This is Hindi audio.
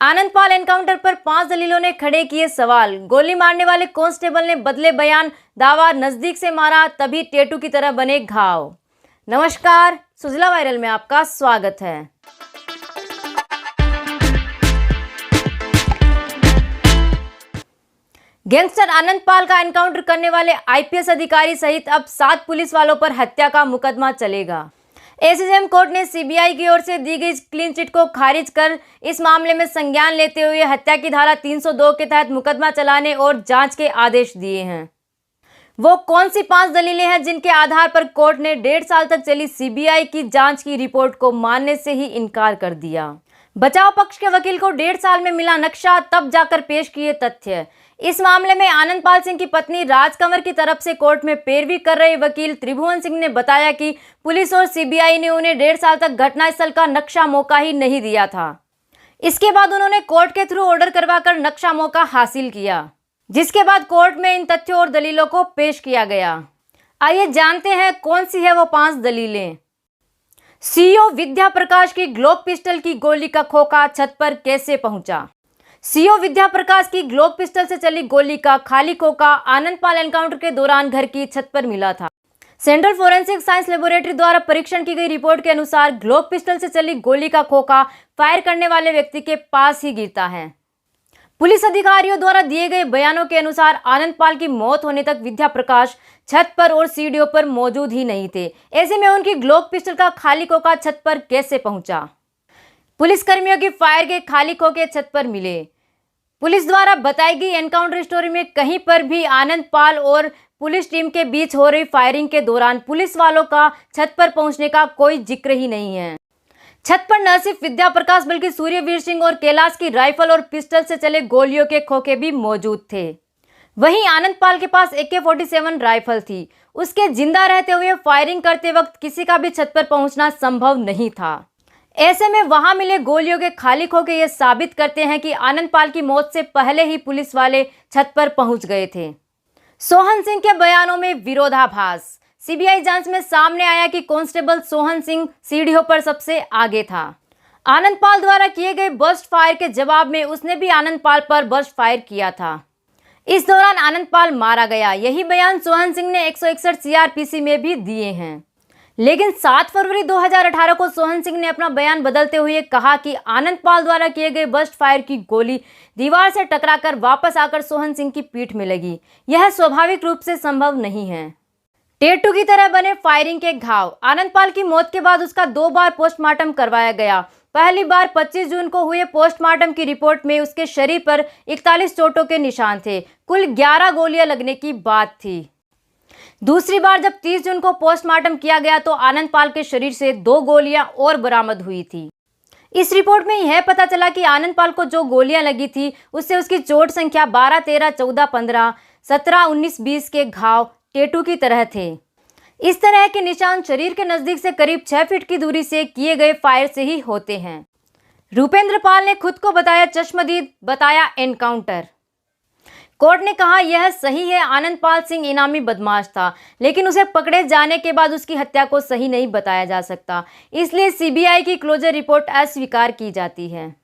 आनंदपाल एनकाउंटर पर 5 दलीलों ने खड़े किए सवाल। गोली मारने वाले कांस्टेबल ने बदले बयान, दावा नजदीक से मारा तभी टेटू की तरह बने घाव। नमस्कार, सुजला वायरल में आपका स्वागत है। गैंगस्टर आनंदपाल का एनकाउंटर करने वाले आईपीएस अधिकारी सहित अब 7 पुलिस वालों पर हत्या का मुकदमा चलेगा। एसीजेएम कोर्ट ने सीबीआई की ओर से दी गई क्लीन चिट को खारिज कर इस मामले में संज्ञान लेते हुए हत्या की धारा 302 के तहत मुकदमा चलाने और जांच के आदेश दिए हैं। वो कौन सी 5 दलीलें हैं जिनके आधार पर कोर्ट ने 1.5 साल तक चली सीबीआई की जांच की रिपोर्ट को मानने से ही इनकार कर दिया। बचाव पक्ष के वकील को 1.5 साल में मिला नक्शा, तब जाकर पेश किए तथ्य। इस मामले में आनंदपाल सिंह की पत्नी राजकंवर की तरफ से कोर्ट में पैरवी कर रहे वकील त्रिभुवन सिंह ने बताया कि पुलिस और सीबीआई ने उन्हें 1.5 साल तक घटनास्थल का नक्शा मौका ही नहीं दिया था। इसके बाद उन्होंने कोर्ट के थ्रू ऑर्डर करवाकर नक्शा मौका हासिल किया, जिसके बाद कोर्ट में इन तथ्यों और दलीलों को पेश किया गया। आइए जानते हैं कौन सी है वो 5 दलीलें। सीईओ विद्या प्रकाश की ग्लोब पिस्टल की गोली का खोखा छत पर कैसे पहुंचा। सीईओ विद्या प्रकाश की ग्लोब पिस्टल से चली गोली का खाली खोखा आनंदपाल एनकाउंटर के दौरान घर की छत पर मिला था। सेंट्रल फोरेंसिक साइंस लेबोरेटरी द्वारा परीक्षण की गई रिपोर्ट के अनुसार ग्लोब पिस्टल से चली गोली का खोखा फायर करने वाले व्यक्ति के पास ही गिरता है। पुलिस अधिकारियों द्वारा दिए गए बयानों के अनुसार आनंदपाल की मौत होने तक विद्या प्रकाश छत पर और सीढ़ियों पर मौजूद ही नहीं थे। ऐसे में उनकी ग्लोब पिस्टल का खाली खोखा छत पर कैसे पहुंचा। पुलिस कर्मियों की फायर के खाली खोखे छत पर मिले। पुलिस द्वारा बताई गई एनकाउंटर स्टोरी में कहीं पर भी आनंदपाल और पुलिस टीम के बीच हो रही फायरिंग के दौरान पुलिस वालों का छत पर पहुंचने का कोई जिक्र ही नहीं है। छत पर न सिर्फ विद्या प्रकाश बल्कि सूर्यवीर सिंह और कैलाश की राइफल और पिस्टल से चले गोलियों के खोखे भी मौजूद थे। वहीं आनंदपाल के पास AK-47 राइफल थी। उसके जिंदा रहते हुए फायरिंग करते वक्त किसी का भी छत पर पहुंचना संभव नहीं था। ऐसे में वहां मिले गोलियों के खाली खोखे ये साबित करते हैं कि आनंदपाल की मौत से पहले ही पुलिस वाले छत पर पहुंच गए थे। सोहन सिंह के बयानों में विरोधाभास। सीबीआई जांच में सामने आया कि कांस्टेबल सोहन सिंह सीढ़ियों पर सबसे आगे था। आनंदपाल द्वारा किए गए बर्स्ट फायर के जवाब में उसने भी आनंदपाल पर बर्स्ट फायर किया था। इस दौरान आनंदपाल मारा गया। यही बयान सोहन सिंह ने 161 CRPC में भी दिए हैं। लेकिन 7 फरवरी 2018 को सोहन सिंह ने अपना बयान बदलते हुए कहा कि आनंदपाल द्वारा किए गए बर्स्ट फायर की गोली दीवार से टकराकर वापस आकर सोहन सिंह की पीठ में लगी। यह स्वाभाविक रूप से संभव नहीं है। टेटू की तरह बने फायरिंग के घाव। आनंदपाल की मौत के बाद उसका 2 बार पोस्टमार्टम करवाया गया। पहली बार 25 जून को हुए पोस्टमार्टम की रिपोर्ट में उसके शरीर पर 41 चोटों के निशान थे। कुल 11 गोलियां लगने की बात थी। दूसरी बार जब 30 जून को पोस्टमार्टम किया गया तो आनंदपाल के शरीर से 2 गोलियां और बरामद हुई थी। इस रिपोर्ट में यह पता चला कि आनंदपाल को जो गोलियां लगी थी उससे उसकी चोट संख्या 12, 13, 14, 15, 17, 19, 20 के घाव टेटू की तरह थे। इस तरह के निशान शरीर के नजदीक से करीब 6 फीट की दूरी से किए गए फायर से ही होते हैं। रूपेंद्र पाल ने खुद को बताया चश्मदीद, बताया एनकाउंटर। कोर्ट ने कहा यह सही है, आनंदपाल सिंह इनामी बदमाश था, लेकिन उसे पकड़े जाने के बाद उसकी हत्या को सही नहीं बताया जा सकता। इसलिए सीबीआई की क्लोजर रिपोर्ट अस्वीकार की जाती है।